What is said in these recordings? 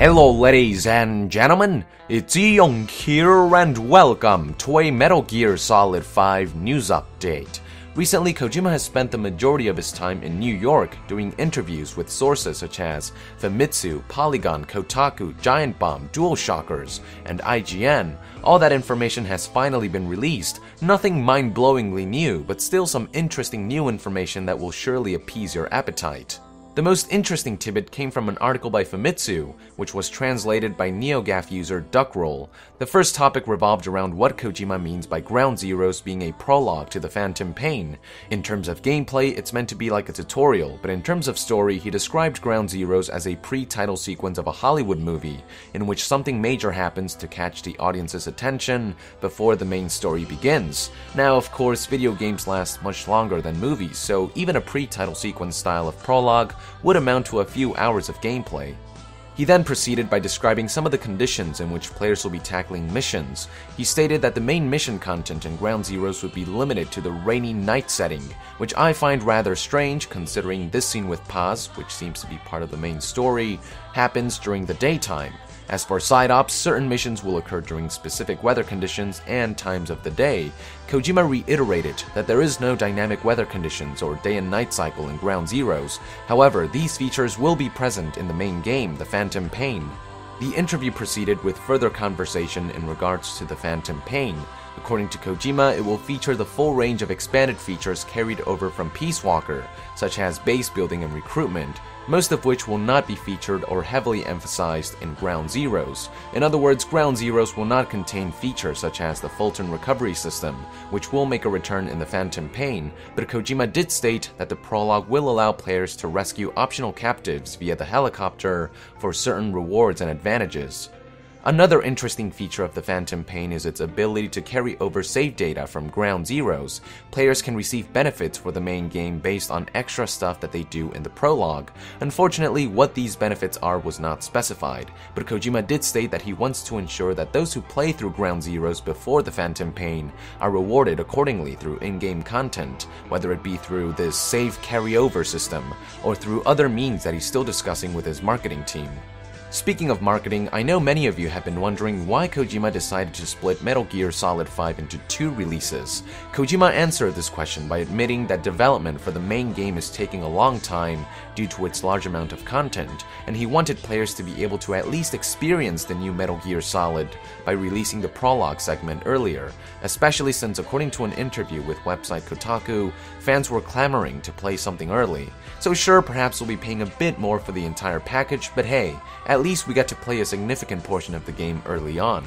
Hello ladies and gentlemen, it's Young here and welcome to a Metal Gear Solid 5 news update. Recently, Kojima has spent the majority of his time in New York doing interviews with sources such as Famitsu, Polygon, Kotaku, Giant Bomb, DualShockers, and IGN. All that information has finally been released. Nothing mind-blowingly new, but still some interesting new information that will surely appease your appetite. The most interesting tidbit came from an article by Famitsu, which was translated by NeoGAF user Duckroll. The first topic revolved around what Kojima means by Ground Zeroes being a prologue to the Phantom Pain. In terms of gameplay, it's meant to be like a tutorial, but in terms of story, he described Ground Zeroes as a pre-title sequence of a Hollywood movie, in which something major happens to catch the audience's attention before the main story begins. Now, of course, video games last much longer than movies, so even a pre-title sequence style of prologue would amount to a few hours of gameplay. He then proceeded by describing some of the conditions in which players will be tackling missions. He stated that the main mission content in Ground Zeroes would be limited to the rainy night setting, which I find rather strange considering this scene with Paz, which seems to be part of the main story, happens during the daytime. As for side ops, certain missions will occur during specific weather conditions and times of the day. Kojima reiterated that there is no dynamic weather conditions or day and night cycle in Ground Zeroes. However, these features will be present in the main game, the Phantom Pain. The interview proceeded with further conversation in regards to the Phantom Pain. According to Kojima, it will feature the full range of expanded features carried over from Peace Walker, such as base building and recruitment, most of which will not be featured or heavily emphasized in Ground Zeroes. In other words, Ground Zeroes will not contain features such as the Fulton recovery system, which will make a return in the Phantom Pain, but Kojima did state that the prologue will allow players to rescue optional captives via the helicopter for certain rewards and advantages. Another interesting feature of the Phantom Pain is its ability to carry over save data from Ground Zeroes. Players can receive benefits for the main game based on extra stuff that they do in the prologue. Unfortunately, what these benefits are was not specified, but Kojima did state that he wants to ensure that those who play through Ground Zeroes before the Phantom Pain are rewarded accordingly through in-game content, whether it be through this save carryover system or through other means that he's still discussing with his marketing team. Speaking of marketing, I know many of you have been wondering why Kojima decided to split Metal Gear Solid 5 into two releases. Kojima answered this question by admitting that development for the main game is taking a long time due to its large amount of content, and he wanted players to be able to at least experience the new Metal Gear Solid by releasing the prologue segment earlier, especially since, according to an interview with website Kotaku, fans were clamoring to play something early. So sure, perhaps we'll be paying a bit more for the entire package, but hey, at least we got to play a significant portion of the game early on.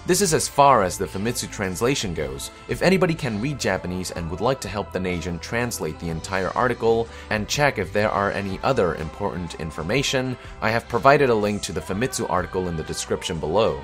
This is as far as the Famitsu translation goes. If anybody can read Japanese and would like to help the NASIAN translate the entire article and check if there are any other important information, I have provided a link to the Famitsu article in the description below.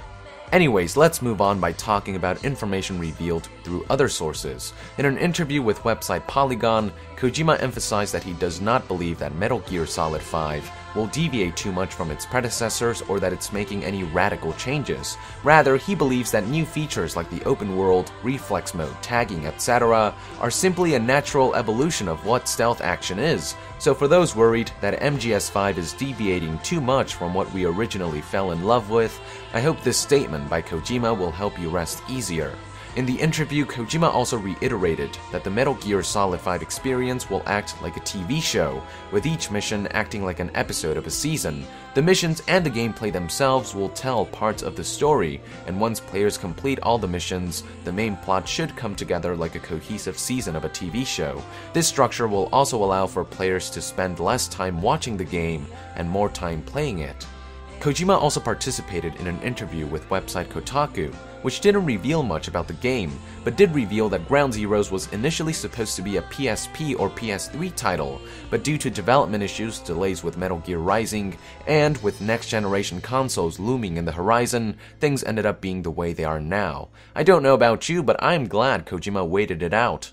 Anyways, let's move on by talking about information revealed through other sources. In an interview with website Polygon, Kojima emphasized that he does not believe that Metal Gear Solid 5 will deviate too much from its predecessors or that it's making any radical changes. Rather, he believes that new features like the open world, reflex mode, tagging, etc. are simply a natural evolution of what stealth action is. So for those worried that MGS5 is deviating too much from what we originally fell in love with, I hope this statement by Kojima will help you rest easier. In the interview, Kojima also reiterated that the Metal Gear Solid 5 experience will act like a TV show, with each mission acting like an episode of a season. The missions and the gameplay themselves will tell parts of the story, and once players complete all the missions, the main plot should come together like a cohesive season of a TV show. This structure will also allow for players to spend less time watching the game and more time playing it. Kojima also participated in an interview with website Kotaku, which didn't reveal much about the game, but did reveal that Ground Zeroes was initially supposed to be a PSP or PS3 title, but due to development issues, delays with Metal Gear Rising, and with next-generation consoles looming in the horizon, things ended up being the way they are now. I don't know about you, but I'm glad Kojima waited it out.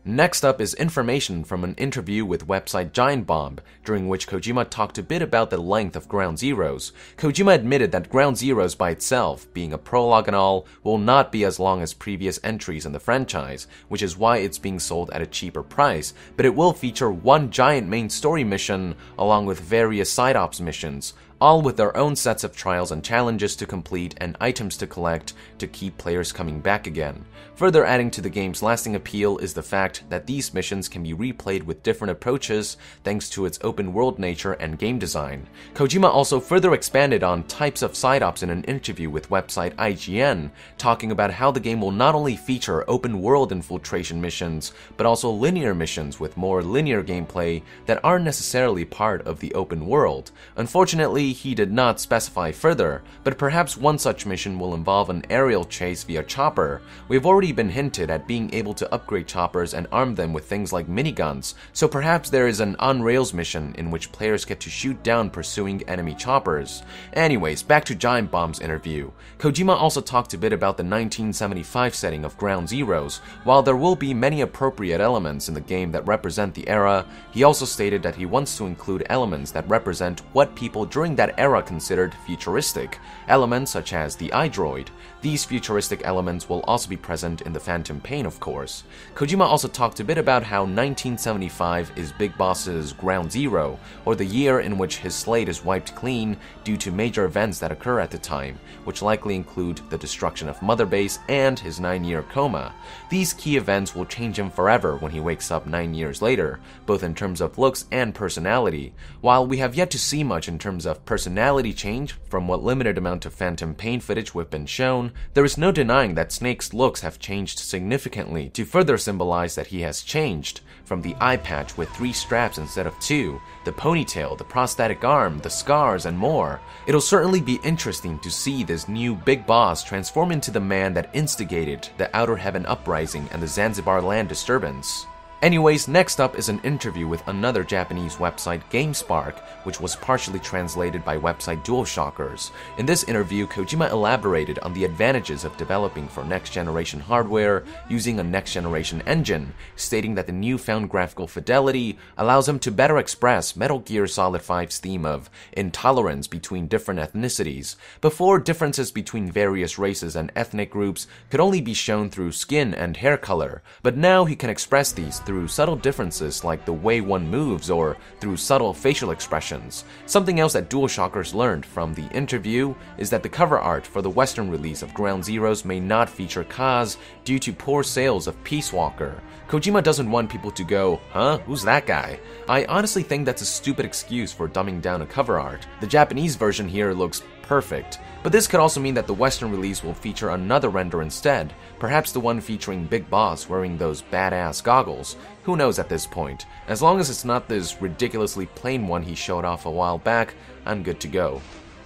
Next up is information from an interview with website Giant Bomb, during which Kojima talked a bit about the length of Ground Zeroes. Kojima admitted that Ground Zeroes by itself, being a prologue and all, will not be as long as previous entries in the franchise, which is why it's being sold at a cheaper price, but it will feature one giant main story mission along with various side ops missions, all with their own sets of trials and challenges to complete and items to collect to keep players coming back again. Further adding to the game's lasting appeal is the fact that these missions can be replayed with different approaches thanks to its open world nature and game design. Kojima also further expanded on types of side ops in an interview with website IGN, talking about how the game will not only feature open world infiltration missions, but also linear missions with more linear gameplay that aren't necessarily part of the open world. Unfortunately, he did not specify further, but perhaps one such mission will involve an aerial chase via chopper. We've already been hinted at being able to upgrade choppers and arm them with things like miniguns, so perhaps there is an on-rails mission in which players get to shoot down pursuing enemy choppers. Anyways, back to Giant Bomb's interview. Kojima also talked a bit about the 1975 setting of Ground Zeroes. While there will be many appropriate elements in the game that represent the era, he also stated that he wants to include elements that represent what people during that era considered futuristic, elements such as the iDroid. These futuristic elements will also be present in the Phantom Pain, of course. Kojima also talked a bit about how 1975 is Big Boss's Ground Zero, or the year in which his slate is wiped clean due to major events that occur at the time, which likely include the destruction of Mother Base and his 9-year coma. These key events will change him forever when he wakes up 9 years later, both in terms of looks and personality. While we have yet to see much in terms of personality change from what limited amount of Phantom Pain footage we've been shown, there is no denying that Snake's looks have changed significantly to further symbolize that he has changed, from the eye patch with 3 straps instead of 2, the ponytail, the prosthetic arm, the scars, and more. It'll certainly be interesting to see this new big boss transform into the man that instigated the Outer Heaven uprising and the Zanzibar land disturbance. Anyways, next up is an interview with another Japanese website, GameSpark, which was partially translated by website DualShockers. In this interview, Kojima elaborated on the advantages of developing for next-generation hardware using a next-generation engine, stating that the newfound graphical fidelity allows him to better express Metal Gear Solid 5's theme of intolerance between different ethnicities. Before, differences between various races and ethnic groups could only be shown through skin and hair color, but now he can express these through subtle differences like the way one moves or through subtle facial expressions. Something else that DualShockers learned from the interview is that the cover art for the Western release of Ground Zeroes may not feature Kaz due to poor sales of Peace Walker. Kojima doesn't want people to go, huh, who's that guy? I honestly think that's a stupid excuse for dumbing down a cover art. The Japanese version here looks perfect. But this could also mean that the Western release will feature another render instead, perhaps the one featuring Big Boss wearing those badass goggles. Who knows at this point? As long as it's not this ridiculously plain one he showed off a while back, I'm good to go.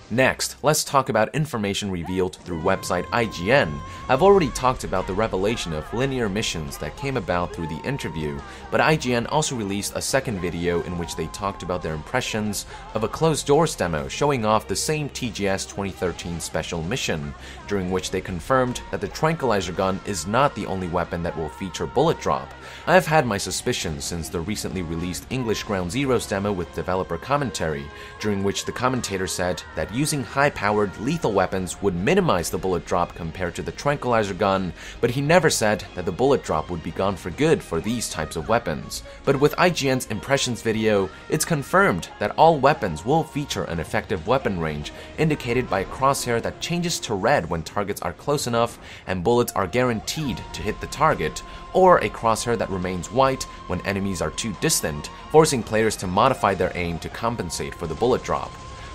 Next, let's talk about information revealed through website IGN. I've already talked about the revelation of linear missions that came about through the interview, but IGN also released a second video in which they talked about their impressions of a closed doors demo showing off the same TGS 2013 special mission, during which they confirmed that the tranquilizer gun is not the only weapon that will feature bullet drop. I have had my suspicions since the recently released English Ground Zeroes demo with developer commentary, during which the commentator said that using high-powered lethal weapons would minimize the bullet drop compared to the tranquilizer gun, but he never said that the bullet drop would be gone for good for these types of weapons. But with IGN's impressions video, it's confirmed that all weapons will feature an effective weapon range, indicated by a crosshair that changes to red when targets are close enough and bullets are guaranteed to hit the target, or a crosshair that remains white when enemies are too distant, forcing players to modify their aim to compensate for the bullet drop.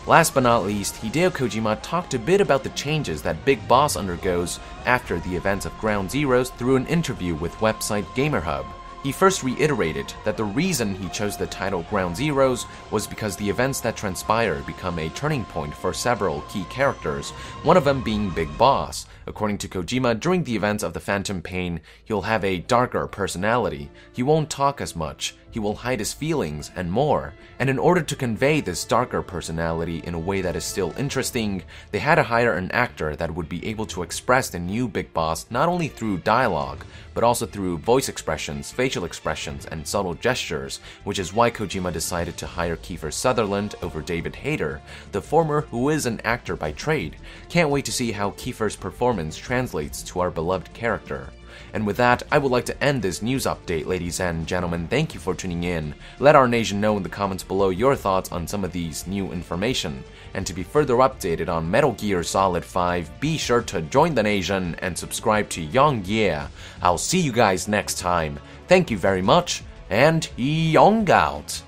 Last but not least, Hideo Kojima talked a bit about the changes that Big Boss undergoes after the events of Ground Zeroes through an interview with website GamerHub. He first reiterated that the reason he chose the title Ground Zeroes was because the events that transpire become a turning point for several key characters, one of them being Big Boss. According to Kojima, during the events of the Phantom Pain, he'll have a darker personality. He won't talk as much, he will hide his feelings, and more. And in order to convey this darker personality in a way that is still interesting, they had to hire an actor that would be able to express the new Big Boss not only through dialogue, but also through voice expressions, facial expressions, and subtle gestures, which is why Kojima decided to hire Kiefer Sutherland over David Hayter, the former who is an actor by trade. Can't wait to see how Kiefer's performance translates to our beloved character. And with that, I would like to end this news update, ladies and gentlemen. Thank you for tuning in. Let our nation know in the comments below your thoughts on some of these new information. And to be further updated on Metal Gear Solid 5, be sure to join the nation and subscribe to Young Yeah. I'll see you guys next time. Thank you very much, and Yong out!